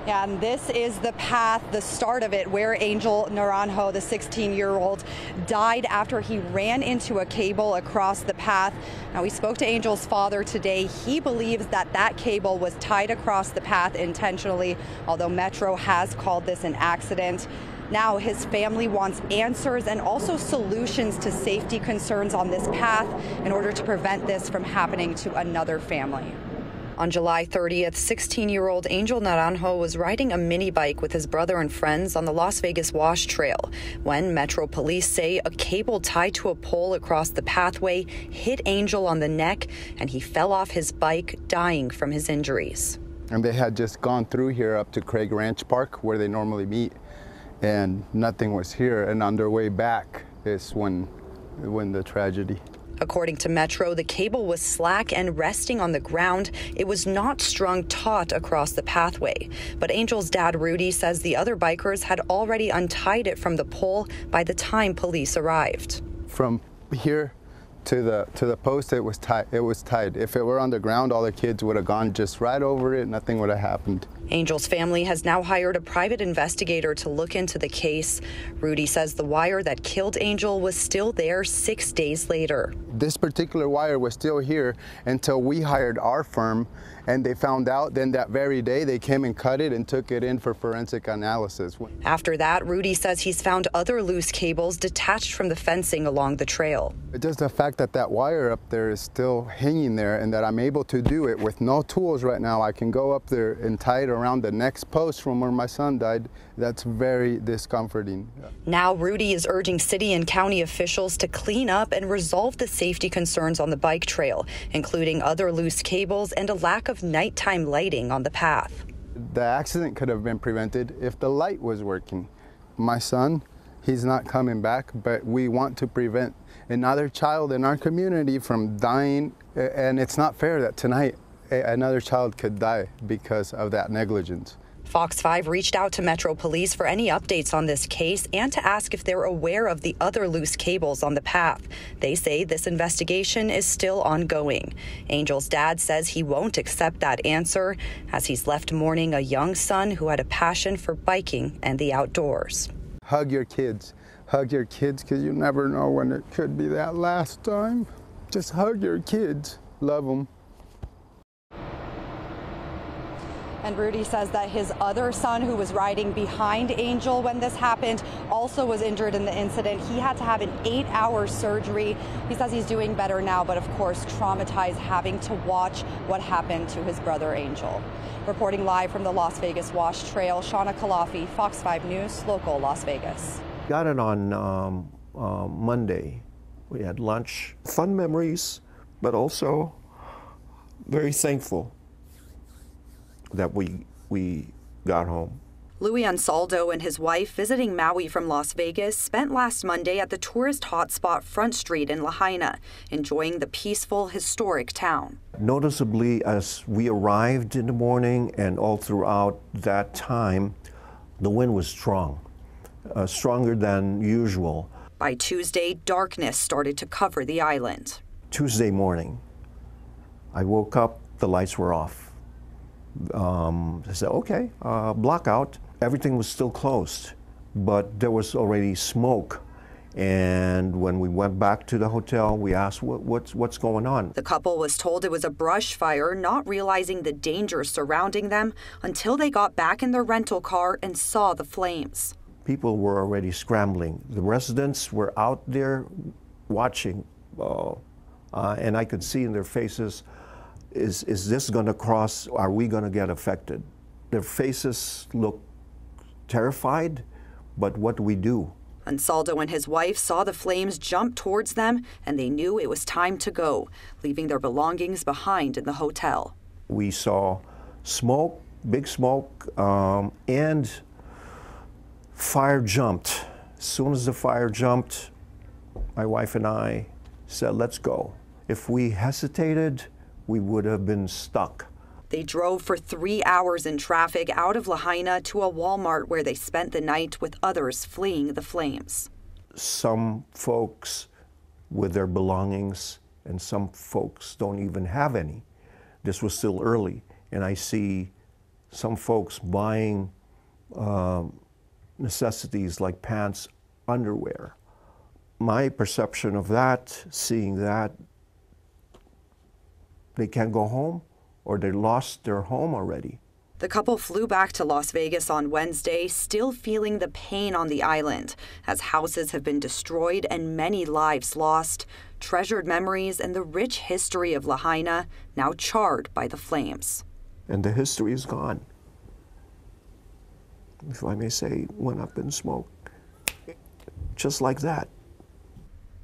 Yeah, and this is the path, the start of it, where Angel Naranjo, the 16-year-old, died after he ran into a cable across the path. Now, we spoke to Angel's father today. He believes that that cable was tied across the path intentionally, although Metro has called this an accident. Now his family wants answers and also solutions to safety concerns on this path in order to prevent this from happening to another family. On July 30th, 16-year-old Angel Naranjo was riding a mini bike with his brother and friends on the Las Vegas Wash Trail when Metro police say a cable tied to a pole across the pathway hit Angel on the neck and he fell off his bike, dying from his injuries. And they had just gone through here up to Craig Ranch Park where they normally meet, and nothing was here. And on their way back is when the tragedy. According to Metro, the cable was slack and resting on the ground. It was not strung taut across the pathway. But Angel's dad, Rudy, says the other bikers had already untied it from the pole by the time police arrived. From here to the post, it was tied. If it were on the ground, all the kids would have gone just right over it. Nothing would have happened. Angel's family has now hired a private investigator to look into the case. Rudy says the wire that killed Angel was still there 6 days later. This particular wire was still here until we hired our firm, and they found out. Then that very day, they came and cut it and took it in for forensic analysis. After that, Rudy says he's found other loose cables detached from the fencing along the trail. Just the fact that that wire up there is still hanging there and that I'm able to do it with no tools right now. I can go up there and tie it around the next post from where my son died. That's very discomforting. Now Rudy is urging city and county officials to clean up and resolve the safety concerns on the bike trail, including other loose cables and a lack of nighttime lighting on the path. The accident could have been prevented if the light was working. My son, he's not coming back, but we want to prevent another child in our community from dying, and it's not fair that tonight another child could die because of that negligence. Fox 5 reached out to Metro Police for any updates on this case and to ask if they're aware of the other loose cables on the path. They say this investigation is still ongoing. Angel's dad says he won't accept that answer as he's left mourning a young son who had a passion for biking and the outdoors. Hug your kids. Hug your kids, because you never know when it could be that last time. Just hug your kids. Love them. And Rudy says that his other son, who was riding behind Angel when this happened, also was injured in the incident. He had to have an 8-hour surgery. He says he's doing better now, but of course traumatized having to watch what happened to his brother Angel. Reporting live from the Las Vegas Wash Trail, Shauna Kalafi, Fox 5 News, local Las Vegas. Got it on Monday. We had lunch. Fun memories, but also very thankful that we got home. Louis Ansaldo and his wife, visiting Maui from Las Vegas, spent last Monday at the tourist hotspot Front Street in Lahaina, enjoying the peaceful, historic town. Noticeably, as we arrived in the morning and all throughout that time, the wind was strong, stronger than usual. By Tuesday, darkness started to cover the island. Tuesday morning, I woke up, the lights were off. I said, okay, blackout. Everything was still closed, but there was already smoke. And when we went back to the hotel, we asked, what's going on? The couple was told it was a brush fire, not realizing the danger surrounding them until they got back in their rental car and saw the flames. People were already scrambling. The residents were out there watching, and I could see in their faces, is this going to cross? Are we going to get affected? Their faces look terrified, but what do we do? Ansaldo and his wife saw the flames jump towards them, and they knew it was time to go, leaving their belongings behind in the hotel. We saw smoke, big smoke, and fire jumped. As soon as the fire jumped, my wife and I said, let's go. If we hesitated, we would have been stuck. They drove for 3 hours in traffic out of Lahaina to a Walmart where they spent the night with others fleeing the flames. Some folks with their belongings, and some folks don't even have any. This was still early, and I see some folks buying necessities like pants, underwear. My perception of that, seeing that, they can't go home or they lost their home already. The couple flew back to Las Vegas on Wednesday, still feeling the pain on the island, as houses have been destroyed and many lives lost, treasured memories and the rich history of Lahaina now charred by the flames. And the history is gone. If I may say, went up in smoke. Just like that.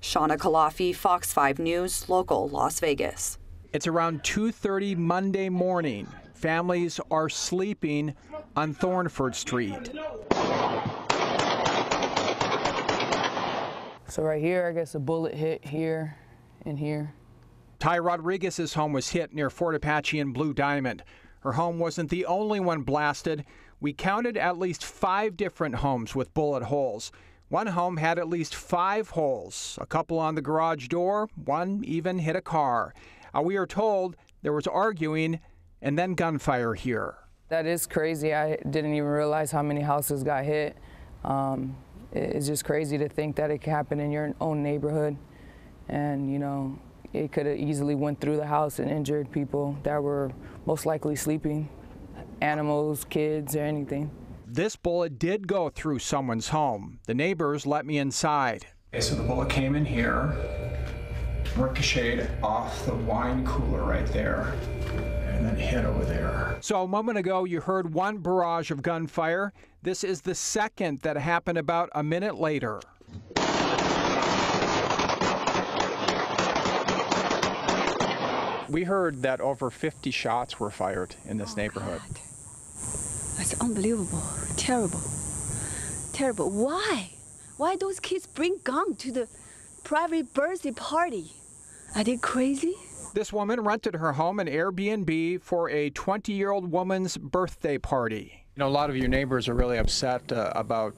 Shauna Kalafi, Fox 5 News, local Las Vegas. It's around 2:30 Monday morning. Families are sleeping on Thornford Street. So right here, I guess a bullet hit here and here. Ty Rodriguez's home was hit near Fort Apache and Blue Diamond. Her home wasn't the only one blasted. We counted at least 5 different homes with bullet holes. One home had at least 5 holes, a couple on the garage door, one even hit a car. We are told there was arguing and then gunfire here. That is crazy. I didn't even realize how many houses got hit. It's just crazy to think that it could happen in your own neighborhood. And, you know, it could have easily went through the house and injured people that were most likely sleeping, animals, kids, or anything. This bullet did go through someone's home. The neighbors let me inside. Okay, so the bullet came in here, ricocheted off the wine cooler right there, and then hit over there. So a moment ago, you heard one barrage of gunfire. This is the second that happened about a minute later. We heard that over 50 shots were fired in this neighborhood. God. That's unbelievable. Terrible. Terrible. Why? Why those kids bring gun to the private birthday party? Are they crazy? This woman rented her home, an Airbnb, for a 20-year-old woman's birthday party. You know, a lot of your neighbors are really upset about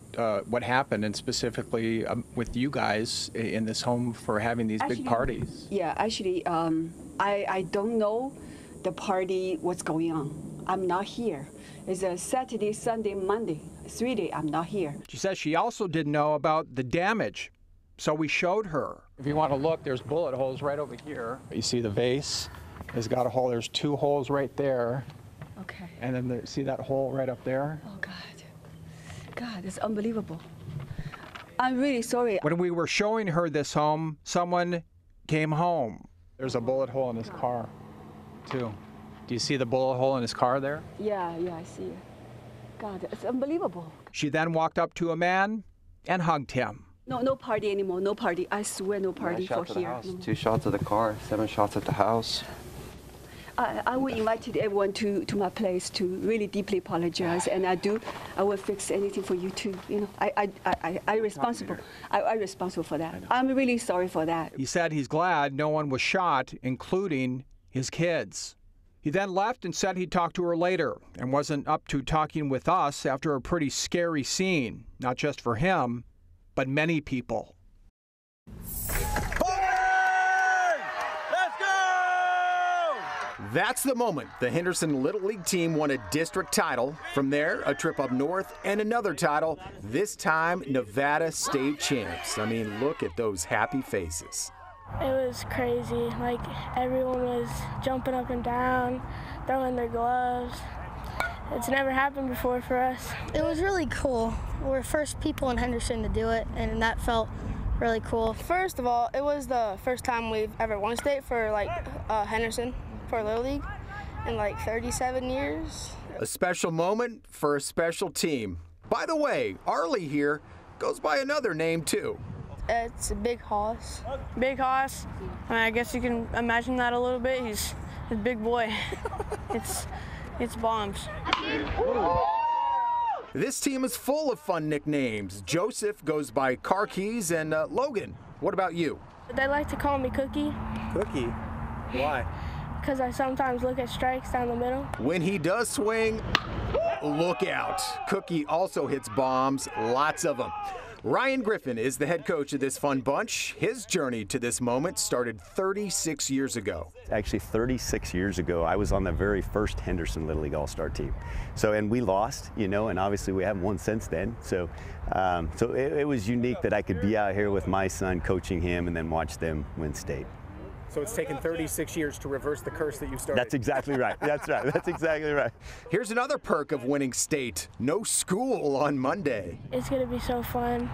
what happened, and specifically with you guys in this home for having these big parties. Yeah, actually, I don't know the party, what's going on. I'm not here. It's a Saturday, Sunday, Monday. 3 days I'm not here. She says she also didn't know about the damage, so we showed her. If you want to look, there's bullet holes right over here. You see the vase has got a hole. There's 2 holes right there. Okay. And then see that hole right up there? Oh, God. God, it's unbelievable. I'm really sorry. When we were showing her this home, someone came home. There's a bullet hole in his car, too. Do you see the bullet hole in his car there? Yeah, I see it. God, it's unbelievable. She then walked up to a man and hugged him. No party anymore, no party. I swear no party for here. House. 2 shots at the car, 7 shots at the house. I will invite everyone to my place to really deeply apologize, and I will fix anything for you too. You know, I responsible for that. I'm really sorry for that. He said he's glad no one was shot, including his kids. He then left and said he'd talk to her later and wasn't up to talking with us after a pretty scary scene, not just for him, but many people. That's the moment the Henderson Little League team won a district title. From there, a trip up north and another title, this time Nevada state champs. I mean, look at those happy faces. It was crazy. Like, everyone was jumping up and down, throwing their gloves. It's never happened before for us. It was really cool. We're first people in Henderson to do it, and that felt really cool. First of all, it was the first time we've ever won state for, like, Henderson. For Little League in like 37 years. A special moment for a special team. By the way, Arlie here goes by another name too. It's a Big Hoss. Big Hoss, I guess you can imagine that a little bit. He's a big boy. It's bombs. This team is full of fun nicknames. Joseph goes by Car Keys, and Logan, what about you? They like to call me Cookie. Cookie? Why? Because I sometimes look at strikes down the middle. When he does swing, look out. Cookie also hits bombs, lots of them. Ryan Griffin is the head coach of this fun bunch. His journey to this moment started 36 years ago. Actually, 36 years ago, I was on the very first Henderson Little League All-Star team. And we lost, and obviously we haven't won since then. So it was unique that I could be out here with my son, coaching him, and then watch them win state. So it's taken 36 years to reverse the curse that you started. That's exactly right. That's right. That's exactly right. Here's another perk of winning state. No school on Monday. It's going to be so fun.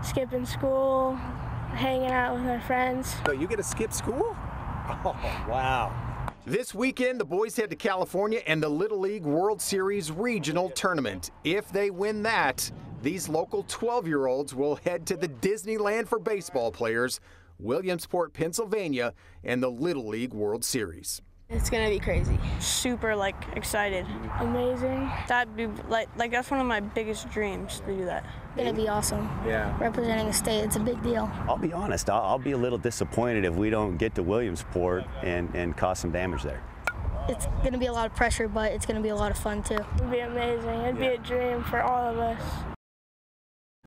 Skipping school, hanging out with my friends. So you get to skip school? Oh, wow. This weekend, the boys head to California and the Little League World Series Regional Tournament. If they win that, these local 12-year-olds will head to the Disneyland for baseball players, Williamsport, Pennsylvania, and the Little League World Series. It's gonna be crazy. Super excited. Amazing. That'd be that's one of my biggest dreams to do that. It's gonna be awesome. Yeah. Representing the state, it's a big deal. I'll be honest, I'll be a little disappointed if we don't get to Williamsport and cause some damage there. It's gonna be a lot of pressure, but it's gonna be a lot of fun too. It'd be amazing. It'd be a dream for all of us.